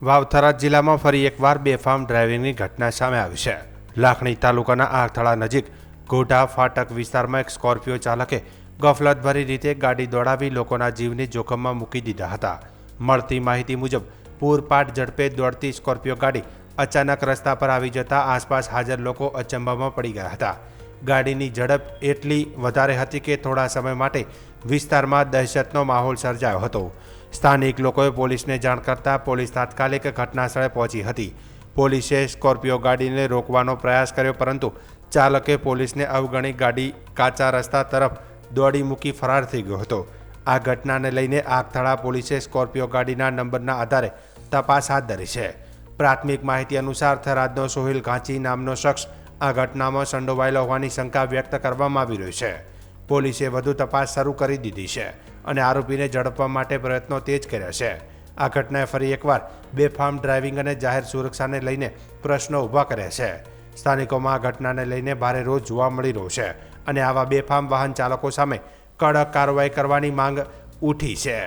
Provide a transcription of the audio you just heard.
વાવથરા જિલ્લામાં ફરી એકવાર બેફામ ડ્રાઇવિંગની ઘટના સામે આવી છે। લાખણી તાલુકાના આગથળા નજીક ગોઢા ફાટક વિસ્તારમાં એક સ્કોર્પિયો ચાલકે ગફલતભરી રીતે ગાડી દોડાવી લોકોના જીવને જોખમમાં મૂકી દીધા હતા। મળતી માહિતી મુજબ પૂરપાટ ઝડપે દોડતી સ્કોર્પિયો ગાડી અચાનક રસ્તા પર આવી જતા આસપાસ હાજર લોકો અચંબામાં પડી ગયા હતા। ગાડીની ઝડપ એટલી વધારે હતી કે થોડા સમય માટે વિસ્તારમાં દહેશતનો માહોલ સર્જાયો હતો। સ્થાનિક લોકોએ પોલીસને જાણ કરતા પોલીસ તાત્કાલિક ઘટનાસ્થળે પહોંચી હતી। પોલીસે સ્કોર્પિયો ગાડીને રોકવાનો પ્રયાસ કર્યો, પરંતુ ચાલકે પોલીસને અવગણી ગાડી કાચા રસ્તા તરફ દોડી મૂકી ફરાર થઈ ગયો હતો। આ ઘટનાને લઈને આગથળા પોલીસે સ્કોર્પિયો ગાડીના નંબરના આધારે તપાસ હાથ ધરી છે। પ્રાથમિક માહિતી અનુસાર થરાદનો સોહિલ ઘાંચી નામનો શખ્સ આ ઘટનામાં સંડોવાયેલો હોવાની શંકા વ્યક્ત કરવામાં આવી રહી છે। પોલીસે વધુ તપાસ શરૂ કરી દીધી છે અને આરોપીને ઝડપવા માટે પ્રયત્નો તેજ કર્યા છે। આ ઘટનાએ ફરી એકવાર બેફામ ડ્રાઇવિંગ અને જાહેર સુરક્ષાને લઈને પ્રશ્નો ઊભા કર્યા છે। સ્થાનિકોમાં આ ઘટનાને લઈને ભારે રોષ જોવા મળી રહ્યો છે અને આવા બેફામ વાહન ચાલકો સામે કડક કાર્યવાહી કરવાની માંગ ઉઠી છે।